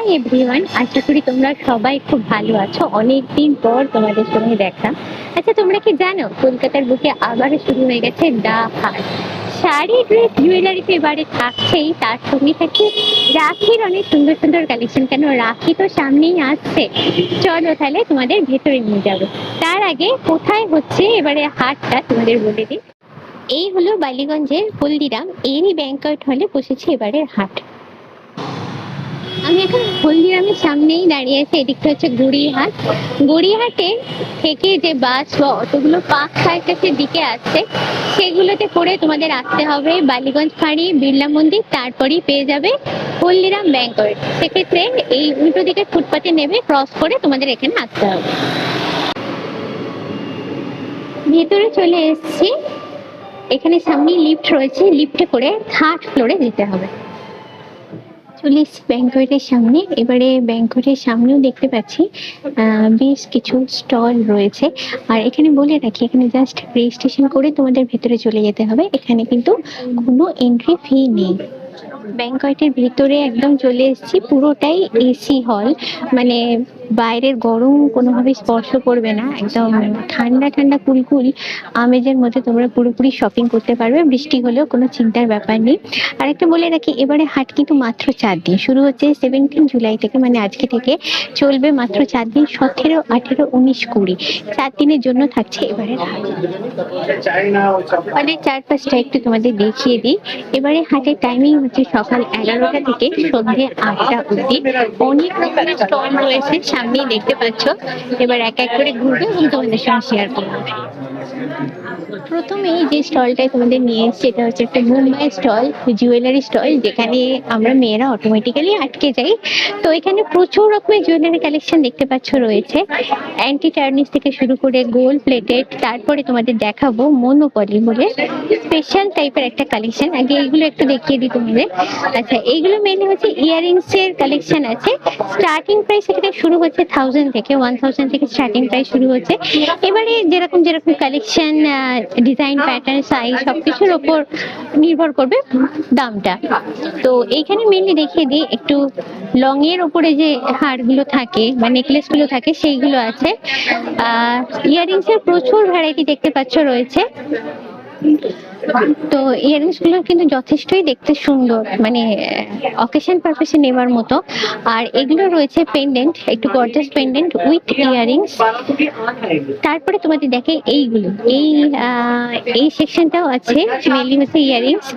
Hi everyone, আশা করি তোমরা সবাই খুব ভালো আছো। অনেকদিন পর তোমাদের সঙ্গে দেখা। আচ্ছা, তোমরা কি জানো কলকাতার বুকে আবারও শুরু হয়ে গেছে দা হাট। শাড়ি, ড্রেস, জুয়েলারি তো এবারে থাকছেই, তার সঙ্গে থাকছে রাখির অনেক সুন্দর সুন্দর কালেকশন। কেন, রাখি তো সামনেই আসছে। চলো তাহলে তোমাদের ভেতরে নিয়ে যাবো। তার আগে কোথায় হচ্ছে এবারে হাটটা তোমাদের বলে দিই। এই হলো বালিগঞ্জের হলদিরাম, এরই ব্যাংকয়েট হলে বসেছে এবারের হাট। আমি এখন হলদিরামের সামনেই দাঁড়িয়ে আছি। এদিকটা হচ্ছে গড়িয়াহাট। গড়িয়াহাটে থেকে যে বাস বা অটোগুলো পার্ক সার্কাসের দিকে আসছে, সেগুলোতে করে তোমাদের আসতে হবে বালিগঞ্জ ফাঁড়ি, বিড়লা মন্দির, তারপরেই পেয়ে যাবে হলদিরাম ব্যাংকয়েট। সেক্ষেত্রে এই উল্টো দিকে ফুটপাতে নেমে ক্রস করে তোমাদের এখানে আসতে হবে। ভেতরে চলে এসেছি। এখানে সামনেই লিফট রয়েছে, লিফটে করে থার্ড ফ্লোরে যেতে হবে। চলে এসেছি ব্যাংকয়েটের সামনে। এবারে ব্যাংকয়েটের সামনেও দেখতে পাচ্ছি বেশ কিছু স্টল রয়েছে। আর এখানে বলে রাখি, এখানে জাস্ট রেজিস্ট্রেশন করে তোমাদের ভেতরে চলে যেতে হবে। এখানে কিন্তু কোনো এন্ট্রি ফি নেই। ব্যাংকয়েটের ভিতরে একদম চলে এসেছি। পুরোটাই এসি হল, মানে বাইরের গরম কোনোভাবে স্পর্শ করবে না। একদম ঠান্ডা ঠান্ডা কুলকুল আমেজের মধ্যে তোমরা পুরোপুরি শপিং করতে পারবে। বৃষ্টি হলেও কোনো চিন্তার ব্যাপার নেই। আর একটা বলে রাখি, এবারে হাট কিন্তু মাত্র 4 দিন। শুরু হচ্ছে 17 জুলাই থেকে, মানে আজকে থেকে চলবে মাত্র 4 দিন। 17, 18, 19, 20 4 দিনের জন্য থাকছে এবারে হাট। মানে চারপাশটা একটু তোমাদের দেখিয়ে দিই। এবারে হাটের টাইমিং হচ্ছে সকাল 11টা থেকে সন্ধ্যে 8টা অবধি। অনেক রকমের স্টল রয়েছে, সামনেই দেখতে পাচ্ছ। এবার এক এক করে ঘুরবে এবং তোমাদের সঙ্গে শেয়ার করবো। প্রথমে যে স্টলটাই তোমাদের নিয়ে এসেছি, এটা হচ্ছে একটা মুম্বাই স্টল, জুয়েলারি স্টল, যেখানে আমরা মেয়েরা অটোমেটিক্যালি আটকে যাই। তো এখানে প্রচুর রকমের জুয়েলারি কালেকশন দেখতে পাচ্ছ রয়েছে। অ্যান্টি টার্নিশ থেকে শুরু করে গোল্ড প্লেটেড, তারপরে তোমাদের দেখাবো মনোপলি বলে স্পেশাল টাইপের একটা কালেকশন। আগে এইগুলো একটু দেখিয়ে দিই তোমাদের। আচ্ছা, এইগুলো মেনলি হচ্ছে ইয়াররিংস এর কালেকশন আছে। স্টার্টিং প্রাইস এখানে শুরু হচ্ছে 1000 থেকে, 1000 থেকে স্টার্টিং প্রাইস শুরু হচ্ছে। এবারে যেরকম যেরকম কালেকশন, ডিজাইন, প্যাটার্ন, সাইজ সবকিছুর ওপর নির্ভর করবে দামটা। তো এইখানে মেনলি দেখিয়ে দিই একটু লং এর ওপরে যে হারগুলো থাকে বা নেকলেস গুলো থাকে সেইগুলো আছে। ইয়াররিংস এর প্রচুর ভ্যারাইটি দেখতে পাচ্ছ রয়েছে। তো ইয়াররিংস গুলো কিন্তু যথেষ্টই দেখতে সুন্দর, মানে অকেশন পারপাসে নেবার মতো। আর এগুলো রয়েছে পেন্ডেন্ট, একটু গর্জাস পেন্ডেন্ট উইথ ইয়াররিংস। তারপরে তোমাদের দেখে এইগুলো, এই সেকশনটাও আছে, মেনলি হচ্ছে ইয়াররিংস।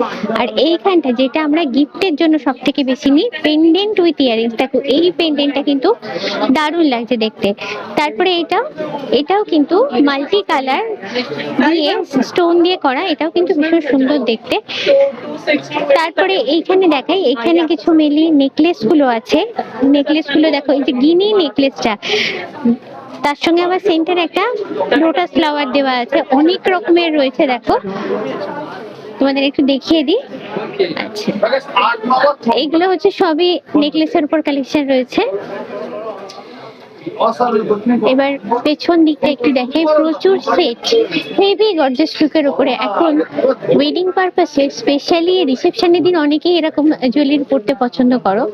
আর এইখানটা যেটা আমরা গিফটের জন্য সব থেকে বেশি নিই, পেন্ডেন্ট উইথ ইয়াররিংস। দেখো এই পেন্ডেন্টটা কিন্তু দারুণ লাগছে দেখতে। তারপরে এটাও কিন্তু মাল্টি কালার দিয়ে স্টোন দিয়ে করা, এটাও কিন্তু ভীষণ সুন্দর দেখতে। তারপরে এইখানে দেখাই, এখানে কিছু মেলি নেকলেস গুলো আছে। নেকলেস গুলো দেখো, এই যে গিনি নেকলেসটা, তার সঙ্গে আবার সেন্টারে একটা লোটাস ফ্লাওয়ার দেওয়া আছে। অনেক রকমের রয়েছে, দেখো তোমাদের একটু দেখিয়ে দিই। আচ্ছা, এইগুলো হচ্ছে সবই নেকলেসের উপর কালেকশন রয়েছে। এবার পেছন দিকটা একটু দেখে, প্রচুর সেট, হেভি গর্জাস লুকের উপরে। এখন ওয়েডিং পারপাসে, স্পেশালি রিসেপশনের দিন অনেকেই এরকম জুয়েলারি পরতে পছন্দ করো।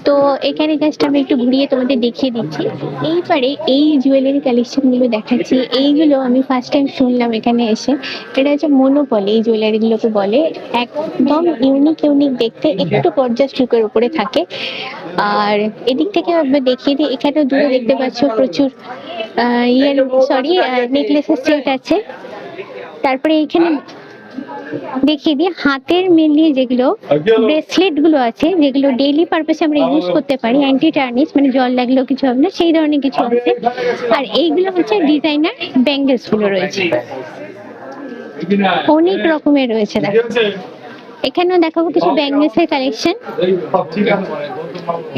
তো এখানে জাস্ট আমি একটু ঘুরিয়ে তোমাদের দেখিয়ে দিচ্ছি। এইবারে এই জুয়েলারি কালেকশন গুলো দেখাচ্ছি। এইগুলো আমি ফার্স্ট টাইম শুনলাম এখানে এসে। এটা হচ্ছে মনোপলি, এই জুয়েলারি গুলোকে বলে। একদম ইউনিক ইউনিক দেখতে, একটু গর্জাস লুকের উপরে থাকে। আর এদিক থেকে দেখিয়ে দিই, এখানে দূরে দেখতে পাচ্ছ প্রচুর নেকলেসের সেট আছে। তারপরে এখানে দেখিয়ে দিই হাতের মেনলি যেগুলো ব্রেসলেট গুলো আছে, যেগুলো ডেইলি পারপাসে আমরা ইউজ করতে পারি, অ্যান্টি টার্নিশ, মানে জল লাগলেও কিছু হবে না, সেই ধরনের কিছু আছে। আর এইগুলো হচ্ছে ডিজাইনার ব্যাঙ্গেলস গুলো রয়েছে, অনেক রকমের রয়েছে। দেখো এখানেও দেখাবো কিছু ব্যাঙ্গেলসের কালেকশন।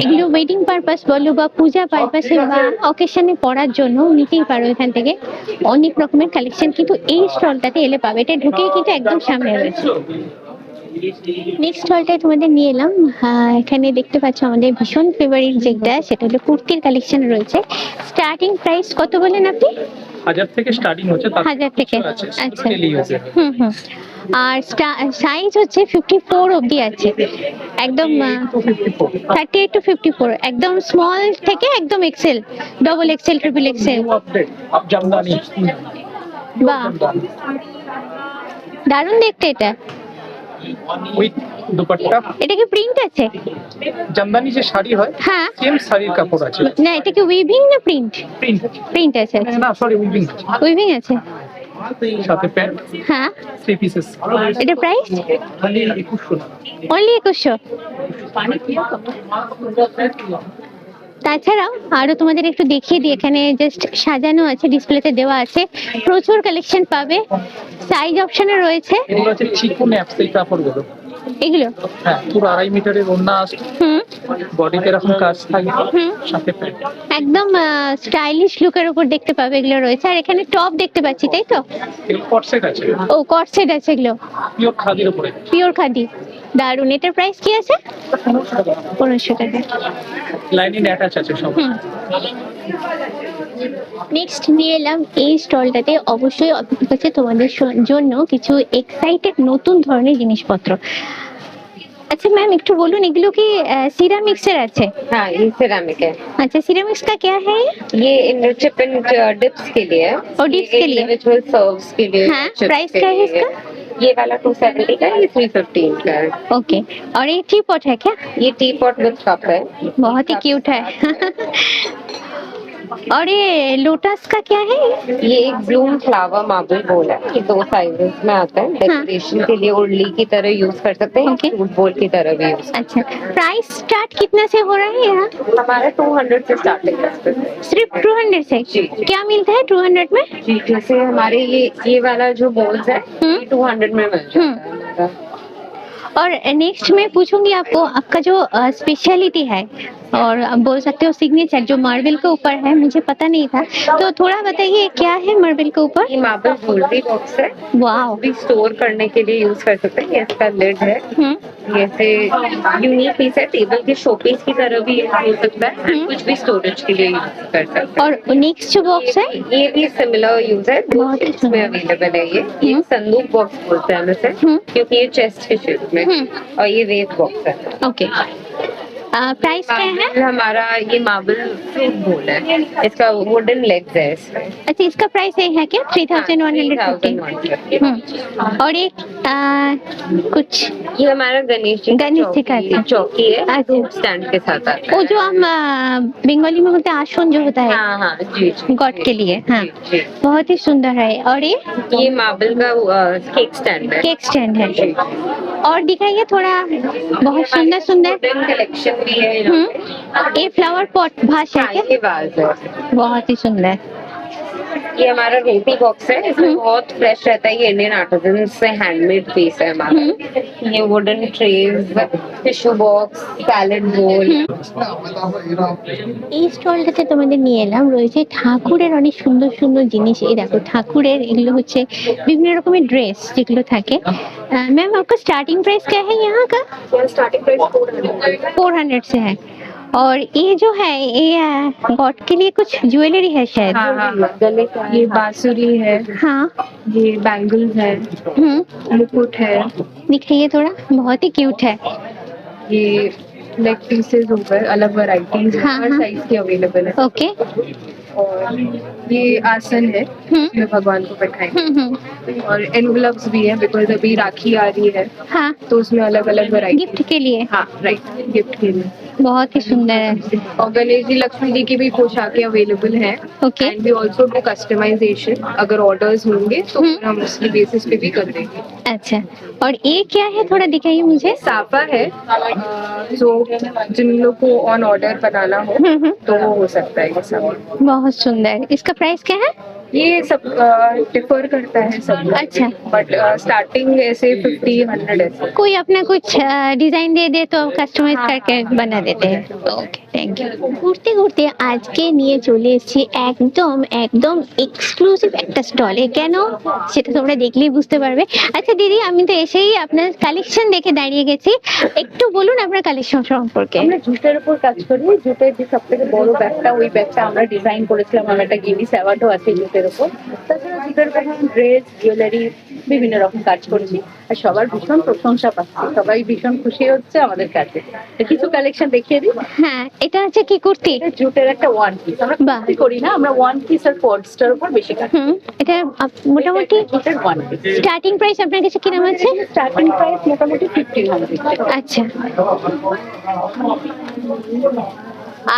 এগুলো ওয়েডিং পারপাস বলো বা পূজা পারপাসে বা অকেশনে পরার জন্য নিতেই পারো এখান থেকে। অনেক রকমের কালেকশন কিন্তু এই স্টলটাতে এলে পাবে। এটা ঢুকেই কিন্তু একদম সামনে রয়েছে। নেক্সট হলটায় তোমাদের নিয়ে এলাম। এখানে দেখতে পাচ্ছ আমাদের ভীষণ ফেভারিট যেটা, সেটা হলো কুর্তির কালেকশন রয়েছে। স্টার্টিং প্রাইস কত বলেন আপনি? 1000 থেকে স্টার্টিং হচ্ছে, তার 1000 থেকে, আছে আচ্ছা। ডেলি ইউজের। হুম হুম। আর সাইজ হচ্ছে 54 অবধি আছে, একদম 38 to 54, একদম স্মল থেকে একদম XL, double XL, triple XL. New update আপ জামদানি বাহ, দারুণ দেখতে এটা। উইথ দুপাট্টা। এটা কি প্রিন্ট আছে? জামদানি যে শাড়ি হয়, হ্যাঁ। সেম শাড়ির কাপড় আছে। না, এটা কি উইভিং না প্রিন্ট? প্রিন্ট প্রিন্ট আছে, না সরি উইভিং, উইভিং আছে। সাথে প্যান্ট হ্যাঁ। 3 পিসেস। এটা প্রাইস খালি 2100 টাকা। অনলি 2100। তাছাড়াও আরো তোমাদের একটু দেখিয়ে দিই, এখানে জাস্ট সাজানো আছে, ডিসপ্লেতে দেওয়া আছে, প্রচুর কালেকশন পাবে। সাইজ অপশনে রয়েছে। এগুলো হচ্ছে চিকন অ্যাপস এই কাপড়গুলো। এগুলো হ্যাঁ, পুরো 2.5 মিটারের ওড়না আসবে, হুম বডিতে এরকম কাজ থাকবে, হুম। সাথে প্যান্ট। একদম স্টাইলিশ লুকের উপর দেখতে পাবে, এগুলো রয়েছে। আর এখানে টপ দেখতে পাচ্ছি, তাই তো? এগুলো কট সেট আছে, ও, কট সেট আছে, এগুলো পিওর খাদির উপরে। পিওর খাদি। দারুন। এটার প্রাইস কি আছে? 1500 টাকা। লাইনিং অ্যাটাচ আছে সব। নেক্সট নিয়ে এলাম এই স্টলটাতে, অবশ্যই অপেক্ষা করছে তোমাদের জন্য কিছু এক্সাইটেড নতুন ধরনের জিনিসপত্র। আচ্ছা ম্যাম, একটু বলুন, এগুলো কি সিরামিক্স এর আছে? हाँ, ये सिरेमिक है। अच्छा, सिरामिक्स का क्या है ये? ये चिप एंड डिप्स के लिए है। और dips के लिए? इंडिविजुअल सर्व्स के लिए। हाँ, chips price के क्या है लिए। इसका? ये वाला 270 का है, ये 315 का है। ओके। और ये टी पॉट है क्या? ये टी पॉट विद कप है। बहुत ही क्यूट है। और ये लोटस का क्या है? ये एक ब्लूम फ्लावर मार्बल बोल है। ये 2 साइजेस में आता है। डेकोरेशन के लिए उर्ली की तरह यूज कर सकते हैं, Okay. फ्रूट बोल की तरह भी यूज। अच्छा, प्राइस स्टार्ट कितना से हो रहा है यहाँ? हमारा 200 से स्टार्टिंग है। सिर्फ 200 से? जी। क्या मिलता है 200 में? जी, जैसे हमारे ये वाला जो बोल्स है, ये 200 में मिल जाता है हमारा। और नेक्स्ट मैं पूछूंगी आपको, आपका जो स्पेशलिटी है, और आप बोल सकते हो सिग्नेचर, जो मार्बल के ऊपर है, मुझे पता नहीं था, तो थोड़ा बताइए क्या है मार्बल के ऊपर? ये मार्बल ज्वेलरी बॉक्स है। वाओ। भी स्टोर करने के लिए यूज कर सकते हैं। ये इसका लिड है। ये से यूनिक पीस है, टेबल के शो पीस की तरह भी यूज हो सकता है, and कुछ भी स्टोरेज के लिए यूज कर सकते हैं। और नेक्स्ट जो बॉक्स है? ये भी सिमिलर यूज है, बहुत ही इसमें अवेलेबल है। ये संदूक बॉक्स बोलते हैं हम इसे, क्योंकि ये चेस्ट के शेप में। और ये वेस्ट बॉक्स है। ओके। प्राइस क्या है? मार्बल हमारा ये मार्बल फ्रूट बोल है। इसका वुडन लेग्स है इसका। अच्छा, इसका प्राइस ये है क्या? 3150? 3150। और एक कुछ ये हमारा गणेश गणेश जी का है। चौकी है, अच्छा। स्टैंड के साथ आता वो है। जो हम बंगाली में बोलते हैं आसन, जो होता है हाँ हाँ, जी जी, गॉड के लिए। हाँ, जी। बहुत ही सुंदर है। और ये मार्बल का केक स्टैंड है। केक स्टैंड है। जी। और दिखाइए थोड़ा, बहुत सुंदर सुंदर। कलेक्शन भी है यहाँ पे। ये फ्लावर पॉट भास है हाँ, क्या? ये वाज है। बहुत ही सुंदर। ये हमारा रोटी बॉक्स है, इसमें बहुत फ्रेश रहता है। ये इंडियन आर्टिजन से हैंडमेड पीस है हमारा। ये wooden trays, tissue box, salad bowl. এই স্টলটাতে তোমাদের নিয়ে এলাম, রয়েছে ঠাকুরের অনেক সুন্দর সুন্দর জিনিস। এই দেখো, ঠাকুরের এগুলো হচ্ছে বিভিন্ন রকমের ड्रेस যেগুলো থাকে। मैम, आपका स्टार्टिंग प्राइस क्या है यहाँ का? स्टार्टिंग प्राइस 400 से है। और ये जो है, ये गॉड के लिए कुछ ज्वेलरी है शायद। हाँ हाँ, गले का ये बांसुरी है। हाँ। ये बैंगल्स है, मुकुट है। दिखाइए थोड़ा, बहुत ही क्यूट है। ये लेग पीसेस हो गए, अलग वैरायटीज हाँ, हर हाँ। साइज की अवेलेबल है। ओके। और ये आसन है, इसमें भगवान को बैठाएंगे। और एनवलप्स भी है, बिकॉज अभी राखी आ रही है, हाँ, तो उसमें अलग अलग वैरायटी। गिफ्ट के लिए। हाँ राइट, गिफ्ट के लिए। बहुत ही सुंदर है। और गणेश जी लक्ष्मी जी की भी पोशाकें अवेलेबल हैं। Okay. And we also do customization, अगर ऑर्डर्स होंगे तो फिर हम उसकी बेसिस पे भी कर देंगे। अच्छा, और ये क्या है, थोड़ा दिखाइए मुझे। साफा है, जो जिन लोग को ऑन ऑर्डर बनाना हो तो वो हो सकता है ये सब। बहुत सुंदर। इसका प्राइस क्या है? ये सब डिफर करता है सब। अच्छा। बट स्टार्टिंग ऐसे 50-100 ऐसे। कोई अपना कुछ डिजाइन दे दे तो কাস্টমাইজ करके बना देते हैं। ওকে, থ্যাংক ইউ। ঘুরতে ঘুরতে আজকে নিয়ে চলে এসেছি একদম একদম এক্সক্লুসিভ একটা স্টলে। কেন সেটা তোমরা দেখলেই বুঝতে পারবে। আচ্ছা দিদি, আমি তো এসেই আপনার কালেকশন দেখে দাঁড়িয়ে গেছি, একটু বলুন আপনার কালেকশন সম্পর্কে। আমরা জুটের উপর কাজ করি। জুটের যে সব থেকে বড় ব্যাগটা, ওই ব্যাগটা আমরা ডিজাইন করেছিলাম। আমার একটা গিনিস অ্যাওয়ার্ডও আছে জুটের উপর। তাছাড়া জুটের উপর ড্রেস, জুয়েলারি, বিভিন্ন রকম কাজ করছি। আর সবার ভীষণ প্রশংসা পাচ্ছি, সবাই ভীষণ খুশি হচ্ছে আমাদের কাছে। তো কিছু কালেকশন দেখিয়ে দিই। হ্যাঁ, এটা হচ্ছে কি কুর্তি? এটা জুটের একটা ওয়ান পিস। আমরা বাহ। কুর্তি করি না, আমরা ওয়ান পিস আর ফোর্ডস্টার উপর বেশি কাজ করি। এটা মোটামুটি জুটের ওয়ান পিস স্টার্টিং প্রাইস আপনার কাছে কিরকম আছে? স্টার্টিং প্রাইস মোটামুটি 1500। আচ্ছা,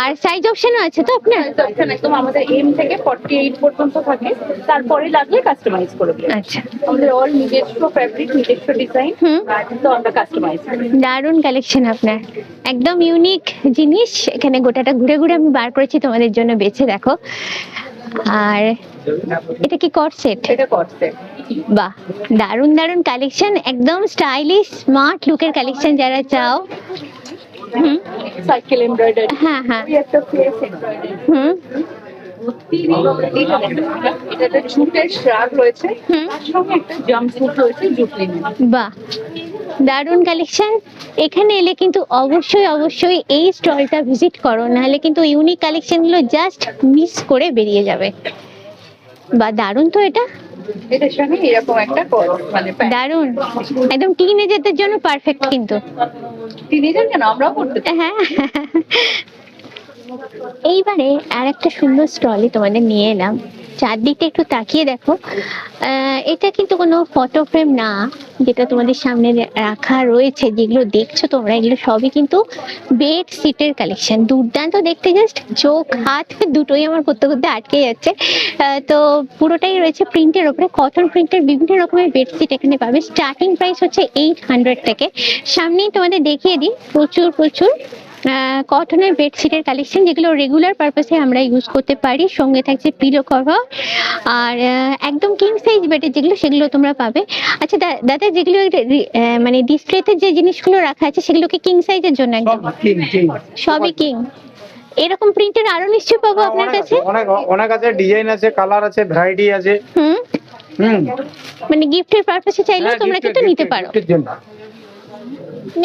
আর সাইজ অপশনও আছে তো আপনার? অপশন একদম আমাদের এম থেকে 48 পর্যন্ত থাকে, তারপরে লাগলে কাস্টমাইজ করে দিই। আচ্ছা, আমাদের অল নিজস্ব ফ্যাব্রিক, নিজস্ব ডিজাইন, তো আমরা কাস্টমাইজ করি। দারুণ কালেকশন আপনার, একদম ইউনিক জিনিস। এখানে গোটাটা ঘুরে ঘুরে আমি বার করেছি তোমাদের জন্য, বেছে দেখো। আর এটা কি কট সেট? এটা করছে বাহ, দারুণ দারুণ কালেকশন, একদম স্টাইলিশ স্মার্ট লুকের কালেকশন যারা চাও। হুম, সাইকেল এমব্রয়ডারি, হ্যাঁ হ্যাঁ, একটা ফেস এমব্রয়ডারি। হুম এটাতে জুটের শ্রাগ রয়েছে, হুম, তার সঙ্গে একটা জাম্পস্যুট রয়েছে জুট লিনেন। বাহ, দারুণ কালেকশন। এখানে এলে কিন্তু অবশ্যই অবশ্যই এই স্টলটা ভিজিট করো, নাহলে কিন্তু ইউনিক কালেকশনগুলো জাস্ট মিস করে বেরিয়ে যাবে। বা দারুণ তো এটা, এটার সঙ্গে এরকম একটা মানে দারুণ, একদম টিনেজারদের জন্য পারফেক্ট কিন্তু। টিনেজার কেন, আমরাও করতে পারি। হ্যাঁ, এইবারে আর একটা সুন্দর স্টলে তোমাদের নিয়ে এলাম। চারদিকটা একটু তাকিয়ে দেখো। এটা কিন্তু কোনো ফটো ফ্রেম না, যেটা তোমাদের সামনে রাখা রয়েছে, যেগুলো দেখছো তোমরা, এগুলো সবই কিন্তু বেড সিটের কালেকশন। দুর্দান্ত দেখতে, জাস্ট চোখ হাত দুটোই আমার করতে করতে আটকে যাচ্ছে। তো পুরোটাই রয়েছে প্রিন্টের ওপরে, কটন প্রিন্টের বিভিন্ন রকমের বেডশিট এখানে পাবে। স্টার্টিং প্রাইস হচ্ছে 800 থেকে। সামনেই তোমাদের দেখিয়ে দিই, প্রচুর প্রচুর কটনের বেডশিটের কালেকশন, যেগুলো রেগুলার পারপাসে আমরা ইউজ করতে পারি। সঙ্গে থাকছে পিলো কভার, আর একদম কিং সাইজ বেডের যেগুলো, সেগুলো তোমরা পাবে। আচ্ছা দাদা, যেগুলো মানে ডিসপ্লেতে যে জিনিসগুলো রাখা আছে, সেগুলো কি কিং সাইজের জন্য? একদম সবই কিং। এরকম প্রিন্টের আরো নিশ্চয়ই পাবো আপনার কাছে? অনেক অনেক আছে, ডিজাইন আছে, কালার আছে, ভ্যারাইটি আছে। হুম, হুম, মানে গিফটের পারপাসে চাইলেও তোমরা কিন্তু নিতে পারো। গিফটের জন্য।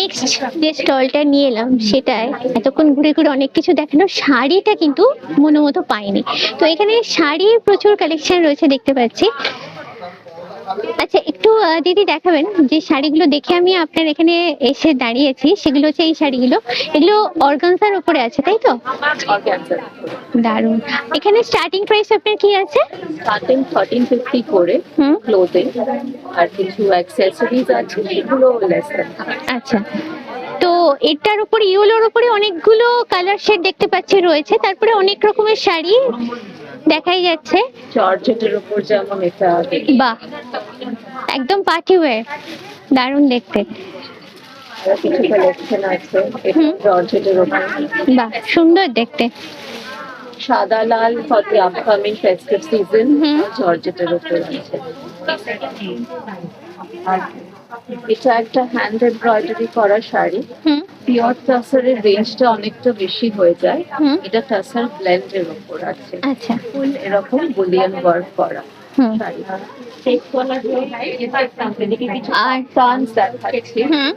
নেক্সট যে স্টলটা নিয়ে এলাম, সেটাই এতক্ষণ ঘুরে ঘুরে অনেক কিছু দেখানো, শাড়িটা কিন্তু মনোমতো পাইনি। তো এখানে শাড়ির প্রচুর কালেকশন রয়েছে দেখতে পাচ্ছি। আচ্ছা, একটু দিদি দেখাবেন যে শাড়িগুলো দেখে আমি আপনার এখানে এসে দাঁড়িয়েছি, সেগুলো হচ্ছে এই শাড়িগুলো। এগুলো অর্গানজার উপরে আছে, তাই তো? দারুণ। এখানে স্টার্টিং প্রাইস আপনার কি আছে? স্টার্টিং 1350 করে হুম, ক্লোথিং, আর কিছু অ্যাক্সেসরিজ আছে, এগুলো লেস দেন। আচ্ছা। তো এটার উপরে, ইয়েলোর উপরে অনেকগুলো কালার শেড দেখতে পাচ্ছি রয়েছে, তারপরে অনেক রকমের শাড়ি দেখাই যাচ্ছে। জর্জেটের উপর যেমন এটা, বাহ, একদম পার্টি ওয়্যার, দারুণ দেখতে। আর কিছু কালেকশন আছে এটা হুম। জর্জেটের উপর। বাহ, সুন্দর দেখতে। সাদা লাল for the upcoming festive season, hmm. জর্জেটের উপর আছে। আর এটা একটা হ্যান্ড এমব্রয়ডারি করা শাড়ি। হুম, পিওর টাসারের রেঞ্জটা অনেকটা বেশি হয়ে যায়। হুম। এটা টাসার ব্লেন্ডের উপর আছে, আচ্ছা, ফুল এরকম বুলিয়ান ওয়ার্ক করা হুম, শাড়ি। আর কাপ্তান দেখাচ্ছি, হুম,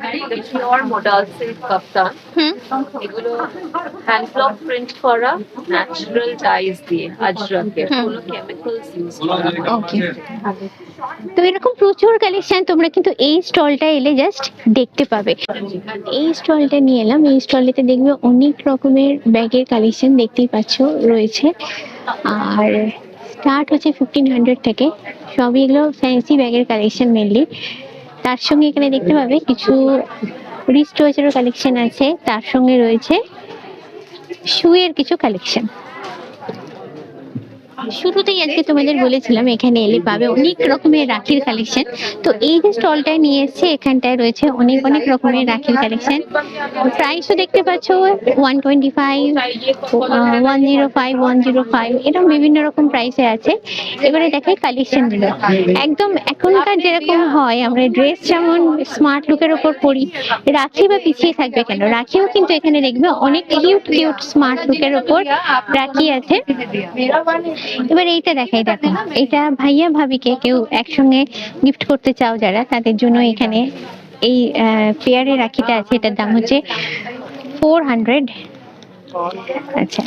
পিওর মোডাল সিল্ক কাপ্তান। হুম, এগুলো হ্যান্ড ব্লক প্রিন্ট করা, ন্যাচারাল ডাইস দিয়ে, আজরকের, হুম। কোনো কেমিক্যালস ইউজ করা হয়। ওকে। তো এরকম প্রচুর কালেকশন তোমরা কিন্তু এই স্টলটা এলে জাস্ট দেখতে পাবে। এই স্টলটা নিয়ে এলাম, এই স্টলটাতে দেখবে অনেক রকমের ব্যাগের কালেকশন দেখতেই পাচ্ছ রয়েছে। আর স্টার্ট হচ্ছে 1500 থেকে। সবই এগুলো ফ্যান্সি ব্যাগের কালেকশন মেনলি। তার সঙ্গে এখানে দেখতে পাবে কিছু রিস্ট ওয়াচেরও কালেকশন আছে, তার সঙ্গে রয়েছে শুয়ের কিছু কালেকশন। শুরুতেই আজকে তোমাদের বলেছিলাম এখানে এলে পাবে অনেক রকমের রাখির কালেকশন। তো এই যে স্টলটায় নিয়ে এসেছে, এখানটায় রয়েছে অনেক অনেক রকমের রাখির কালেকশন। প্রাইসও দেখতে পাচ্ছ 125, 105, 105 এরকম বিভিন্ন রকম প্রাইসে আছে। এবারে দেখাই কালেকশন গুলো। একদম এখনকার যেরকম হয় আমরা ড্রেস যেমন স্মার্ট লুকের ওপর পরি, রাখি বা পিছিয়ে থাকবে কেন, রাখিও কিন্তু এখানে দেখবে অনেক কিউট কিউট স্মার্ট লুকের ওপর রাখি আছে। এবার এইটা দেখাই, দেখো এটা ভাইয়া ভাবিকে কেউ একসঙ্গে গিফট করতে চাও যারা, তাদের জন্য এখানে এই পেয়ারে রাখিটা আছে। এটার দাম হচ্ছে 400। আচ্ছা,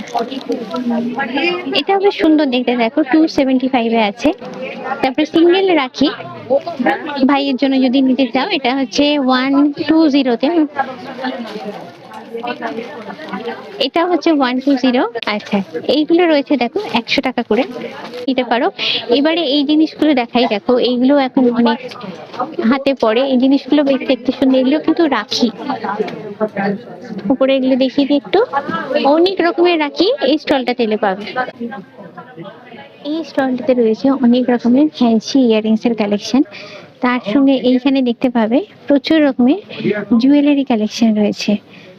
এটা বেশ সুন্দর দেখতে, দেখো 275 এ আছে। তারপরে সিঙ্গেল রাখি ভাইয়ের জন্য যদি নিতে চাও, এটা হচ্ছে 120 তে। এটা হচ্ছে 120। আচ্ছা, এইগুলো রয়েছে দেখো 100 টাকা করে নিতে পারো। এবারে এই জিনিসগুলো দেখাই, দেখো এইগুলো এখন অনেক হাতে পড়ে, এই জিনিসগুলো বেশ দেখতে সুন্দর। এগুলো কিন্তু রাখি, উপরে এগুলো দেখিয়ে দিই একটু। অনেক রকমের রাখি এই স্টলটাতে এলে পাবে। এই স্টলটাতে রয়েছে অনেক রকমের ফ্যান্সি ইয়াররিংস এর কালেকশন। তার সঙ্গে এইখানে দেখতে পাবে প্রচুর রকমের জুয়েলারি কালেকশন রয়েছে,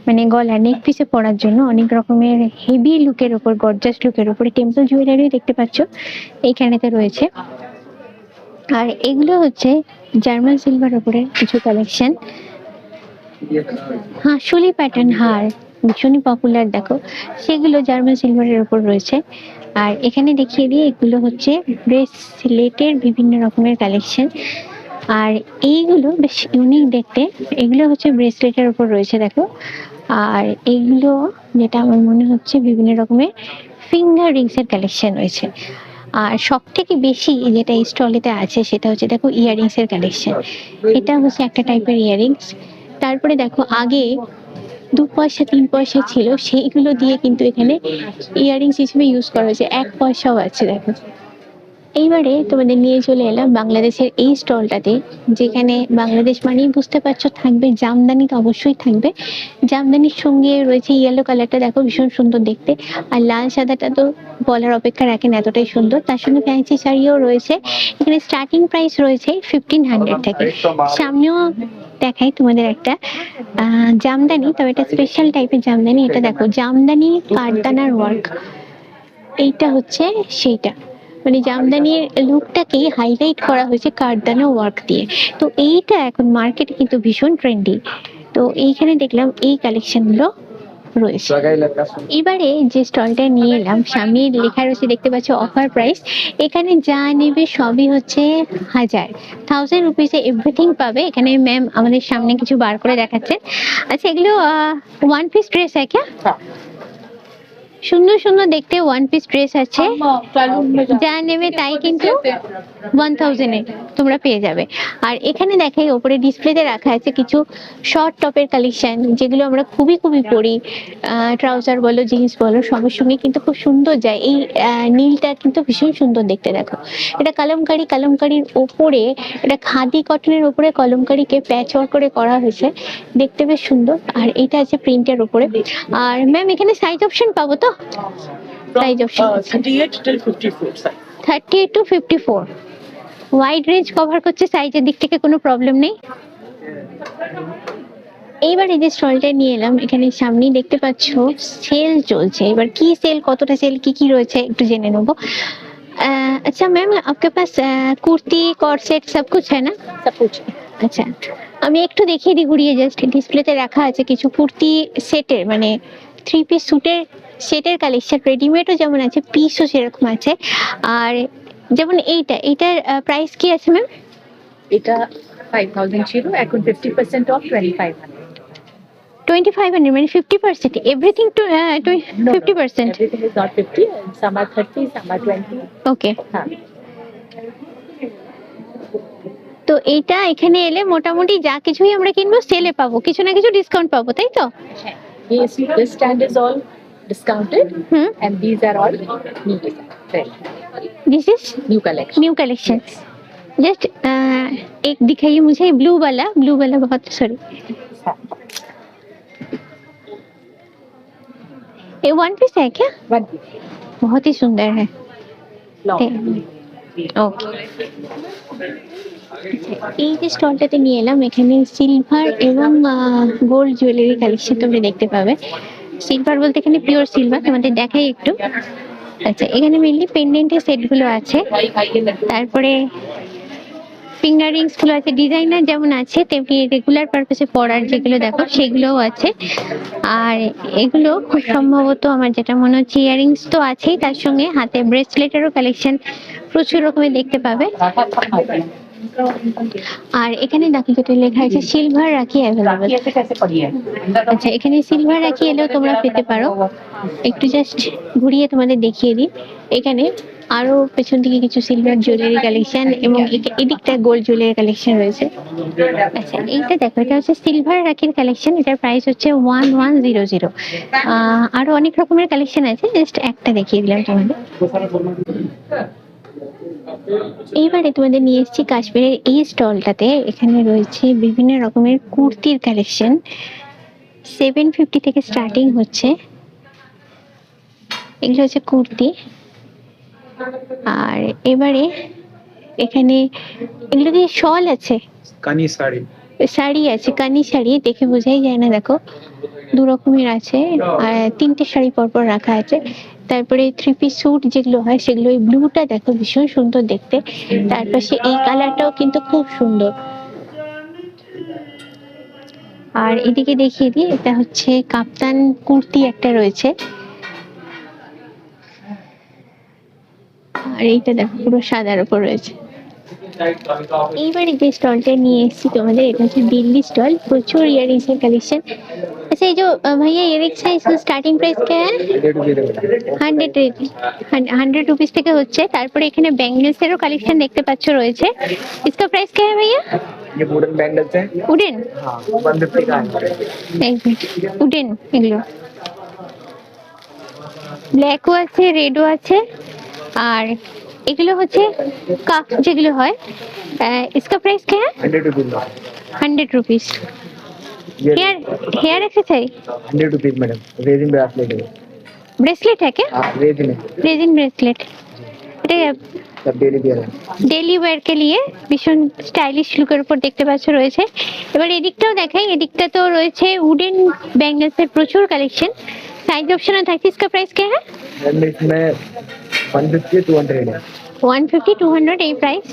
মানে গলা নেক পিসে পরার জন্য অনেক রকমের হেভি লুকের উপর, গর্জাস লুকের উপরে টেম্পল জুয়েলারি দেখতে পাচ্ছ এইখানেতে রয়েছে। আর এগুলো হচ্ছে জার্মান সিলভার উপরে কিছু কালেকশন। হাঁসুলি প্যাটার্ন হার ভীষণই পপুলার, দেখো সেগুলো জার্মান সিলভারের উপর রয়েছে। আর এখানে দেখিয়ে দিই, এগুলো হচ্ছে ব্রেসলেটের বিভিন্ন রকমের কালেকশন। আর এইগুলো বেশ ইউনিক দেখতে, এগুলো হচ্ছে ব্রেসলেটের উপর রয়েছে দেখো। আর এইগুলো যেটা আমার মনে হচ্ছে বিভিন্ন রকমের ফিঙ্গার রিংস এর কালেকশন রয়েছে। আর সব থেকে বেশি যেটা এই স্টলেতে আছে সেটা হচ্ছে দেখো ইয়াররিংস এর কালেকশন। এটা হচ্ছে একটা টাইপের ইয়াররিংস। তারপরে দেখো আগে 2 পয়সা 3 পয়সা ছিল, সেইগুলো দিয়ে কিন্তু এখানে ইয়াররিংস হিসেবে ইউজ করা হয়েছে। 1 পয়সাও আছে দেখো। এইবারে তোমাদের নিয়ে চলে এলাম বাংলাদেশের এই স্টলটাতে, যেখানে বাংলাদেশ মানেই বুঝতে পারছো থাকবে জামদানি, তো অবশ্যই থাকবে। জামদানির সঙ্গে রয়েছে ইয়েলো কালারটা, দেখো ভীষণ সুন্দর দেখতে। আর লাল সাদাটা তো বলার অপেক্ষা রাখেন, এতটাই সুন্দর। তার সঙ্গে ফ্যান্সি শাড়িও রয়েছে। এখানে স্টার্টিং প্রাইস রয়েছে 1500 থেকে। সামনেও দেখাই তোমাদের একটা জামদানি, তবে এটা স্পেশাল টাইপের জামদানি। এটা দেখো জামদানি কাঠদানার ওয়ার্ক, এইটা হচ্ছে সেইটা, মানে জামদানির লুকটাকেই হাইলাইট করা হয়েছে কাঠদানা ওয়ার্ক দিয়ে। তো এইটা এখন মার্কেটে কিন্তু ভীষণ ট্রেন্ডি। তো এইখানে দেখলাম এই কালেকশনগুলো রয়েছে। এবারে যে স্টলটা নিয়ে এলাম, সামনে লেখা রয়েছে দেখতে পাচ্ছ অফার প্রাইস। এখানে যা নেবে সবই হচ্ছে 1000 রুপিসে এভরিথিং পাবে। এখানে ম্যাম আমাদের সামনে কিছু বার করে দেখাচ্ছে। আচ্ছা, এগুলো 1 পিস ড্রেস হ্যাঁ ক্যা? সুন্দর সুন্দর দেখতে 1 পিস ড্রেস আছে, যা নেবে তাই কিন্তু 1000 এ তোমরা পেয়ে যাবে। আর এখানে দেখাই ওপরে ডিসপ্লেতে রাখা আছে কিছু শর্ট টপের কালেকশন, যেগুলো আমরা খুবই খুবই পরি। ট্রাউজার বলো জিন্স বলো সবার সঙ্গে কিন্তু খুব সুন্দর যায়। এই নীলটা কিন্তু ভীষণ সুন্দর দেখতে, দেখো এটা কালামকারি, কালামকারির ওপরে এটা খাদি কটনের ওপরে কলমকারিকে প্যাচ ওয়ার্ক করে করা হয়েছে, দেখতে বেশ সুন্দর। আর এটা আছে প্রিন্টের উপরে। আর ম্যাম এখানে সাইজ অপশন পাবো তো? Size option 38 till 54 size। 38 to 54 wide range cover করছে, সাইজের দিক থেকে কোনো প্রবলেম নেই। এইবার এই যে স্টলটা নিয়ে এলাম, এখানে সামনেই দেখতে পাচ্ছ সেল চলছে। এবার কি সেল, কতটা সেল, কি কি রয়েছে একটু জেনে নেবো। अच्छा मैम, आपके पास कुर्ती कॉर्ड सेट सब कुछ है ना? सब कुछ আচ্ছা, আমি একটু দেখিয়ে দিই ঘুরিয়ে। জাস্ট ডিসপ্লেতে রাখা আছে কিছু কুর্তি সেটের, মানে 3 পিস স্যুটের সেটের কালেকশন। রেডিমেডও যেমন আছে, পিসও সেরকম আছে। আর যেমন এইটার প্রাইস কি আছে ম্যাম? এটা 5000 ছিল, এখন 50% অফ 2500। 2500 মানে 50%, everything to 50%। Everything is not 50, and some are 30, some are 20. ওকে, হ্যাঁ, তো এইটা এখানে এলে মোটামুটি যা কিছুই আমরা কিনবো সেলে পাবো, কিছু না কিছু ডিসকাউন্ট পাবো, তাই তো? yes, this stand is all discounted, hmm, and these are all new design, fresh, this is new collection. New collection. Just एक दिखाइए मुझे, ब्लू वाला बहुत, सॉरी ये 1 पीस है क्या? One piece. बहुत ही सुंदर है। ওকে, এই যে স্টলটাতে নিয়ে এলাম, এখানে সিলভার এবং গোল্ড জুয়েলারি কালেকশন তোমরা দেখতে পাবে। সিলভার বলতে এখানে পিওর সিলভার, তোমাদের দেখাই একটু। আচ্ছা, এখানে মেনলি পেন্ডেন্টের সেটগুলো আছে, তারপরে ফিঙ্গার রিংস গুলো আছে, ডিজাইনার যেমন আছে তেমনি রেগুলার পারপাসে পরার যেগুলো দেখো সেগুলোও আছে। আর এগুলো খুব সম্ভবত আমার যেটা মনে হচ্ছে ইয়ারিংস তো আছেই, তার সঙ্গে হাতে ব্রেসলেটেরও কালেকশন প্রচুর রকমের দেখতে পাবে। আর এখানে দেখো যেটা লেখা আছে সিলভার রাখি অ্যাভেলেবল। আচ্ছা, এখানে সিলভার রাখি এলেও তোমরা পেতে পারো। একটু জাস্ট ঘুরিয়ে তোমাদের দেখিয়ে দিই, এখানে আরো পেছন দিকে কিছু সিলভার জুয়েলারি কালেকশন এবং এদিকটা গোল্ড জুয়েলারি কালেকশন রয়েছে। আচ্ছা, এইটা দেখো, এটা হচ্ছে সিলভার রাখির কালেকশন, এটার প্রাইস হচ্ছে 1100। আরো অনেক রকমের কালেকশন আছে, জাস্ট একটা দেখিয়ে দিলাম তোমাদের। এইবারে তোমাদের নিয়ে এসেছি কাশ্মীরের এই স্টলটাতে। এখানে রয়েছে বিভিন্ন রকমের কুর্তির কালেকশন, 750 থেকে স্টার্টিং হচ্ছে। এগুলো হচ্ছে কুর্তি। আর এবারে এখানে এগুলো দিয়ে শল আছে, কানি শাড়ি, শাড়ি আছে, কানি শাড়ি দেখে বোঝাই যায় না, দেখো দু রকমের আছে। আর তিনটে শাড়ি পরপর রাখা আছে। তারপরে থ্রি পিস স্যুট যেগুলো হয় সেগুলো, এই ব্লুটা দেখো ভীষণ সুন্দর দেখতে, তার পাশে এই কালারটাও কিন্তু খুব সুন্দর। আর এদিকে দেখিয়ে দিই, এটা হচ্ছে কাপ্তান কুর্তি একটা রয়েছে। আর এইটা দেখো পুরো সাদার উপর রয়েছে। এইবারে যে স্টলটা নিয়ে এসেছি তোমাদের, এটা হচ্ছে দিল্লি স্টল, প্রচুর ইয়ারিংস এর কালেকশন। अच्छा ये जो भैया इयरिंग्स है इसका स्टार्टिंग प्राइस क्या है? 100 रुपीस থেকে হচ্ছে। তারপরে এখানে ব্যাঙ্গলস এরও কালেকশন দেখতে পাচ্ছ রয়েছে। इसका प्राइस क्या है भैया? ये वुडन बैंगल्स है। উডেন? हाँ 150 का है। এক মিনিট, উডেন এগুলো ব্ল্যাকও আছে, রেডও আছে। আর এগুলো হচ্ছে কাপ যেগুলো হয়। इसका प्राइस क्या है? 100 rupees. 100 rupees. Hair hair exercise 100 rupees madam. Resin bracelet है। ब्रेसलेट है क्या? हाँ रेजिन है। Resin bracelet. এটা सब डेली वेयर है। ডেইলি ওয়্যার কে লিয়ে ভীষণ স্টাইলিশ লুকের উপর দেখতে পাচ্ছ রয়েছে। এবার এদিকটাও দেখাই, এদিকটা তো রয়েছে উডেন ব্যাঙ্গলস এর প্রচুর কালেকশন। সাইজ অপশনও থাকছে। इसका प्राइस क्या है? मैम इसमें 150 200 है। 150 200 এই প্রাইস।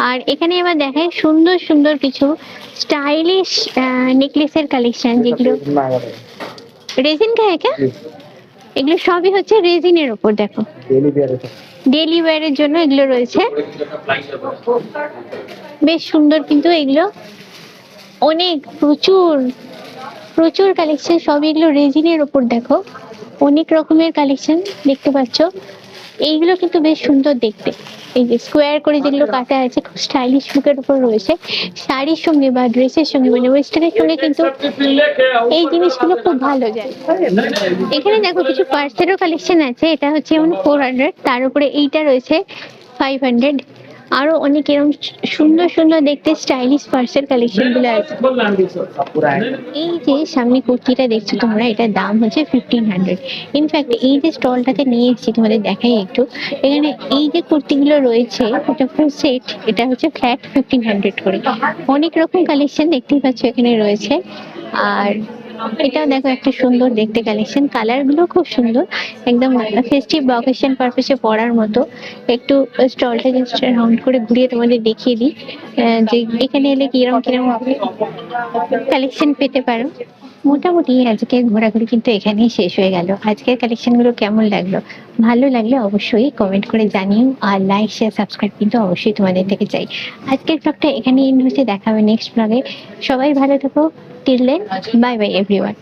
আর এখানে এবার দেখাই সুন্দর সুন্দর কিছু স্টাইলিশ নেকলেসের কালেকশন, যেগুলো রেজিন কা হ্যাঁ ক্যা? এগুলো সবই হচ্ছে রেজিনের উপর। দেখো डेली वेयर है। ডেইলি ওয়্যারের জন্য এগুলো রয়েছে, বেশ সুন্দর। কিন্তু এগুলো অনেক প্রচুর প্রচুর কালেকশন, সব এগুলো রেজিনের উপর। দেখো অনেক রকমের কালেকশন দেখতে পাচ্ছ। এইগুলো কিন্তু বেশ সুন্দর দেখতে, এই যে স্কোয়ার করে যেগুলো কাটা আছে, খুব স্টাইলিশ লুকের উপর রয়েছে। শাড়ির সঙ্গে বা ড্রেসের সঙ্গে, মানে ওয়েস্টার্নের সঙ্গে কিন্তু এই জিনিসগুলো খুব ভালো যায়। এখানে দেখো কিছু পার্সেরও কালেকশন আছে, এটা হচ্ছে যেমন 400, তার উপরে এইটা রয়েছে 500। আরো অনেক এরকম সুন্দর সুন্দর দেখতে স্টাইলিশ পার্সের কালেকশন গুলো আছে। पूरा है। এই যে সামনে কুর্তিটা দেখছো তোমরা, এটার দাম হচ্ছে 1500। ইনফ্যাক্ট এই যে স্টলটাতে নিয়ে এসেছি তোমাদের দেখাই একটু, এখানে এই যে কুর্তিগুলো রয়েছে এটা ফুল সেট, এটা হচ্ছে ফ্ল্যাট 1500 করে। অনেক রকম কালেকশন দেখতেই পাচ্ছ এখানে রয়েছে। আর এটাও দেখো একটা সুন্দর দেখতে কালেকশন, কালার গুলো খুব সুন্দর, একদম ফেস্টিভ অকেশন পারপাসে পরার মতো। একটু স্টলটা জাস্ট রাউন্ড করে ঘুরিয়ে তোমাদের দেখিয়ে দিই যে এখানে এলে কিরম কিরম কালেকশন পেতে পারো। মোটামুটি আজকের ঘোরাঘুরি কিন্তু এখানেই শেষ হয়ে গেল। আজকের কালেকশন গুলো কেমন লাগলো, ভালো লাগলে অবশ্যই কমেন্ট করে জানিও। আর লাইক শেয়ার সাবস্ক্রাইব কিন্তু অবশ্যই তোমাদের থেকে চাই। আজকের ব্লগটা এখানে এন্ড হচ্ছে, দেখা হবে নেক্সট ব্লগে। সবাই ভালো থাকো। Till then, bye bye everyone.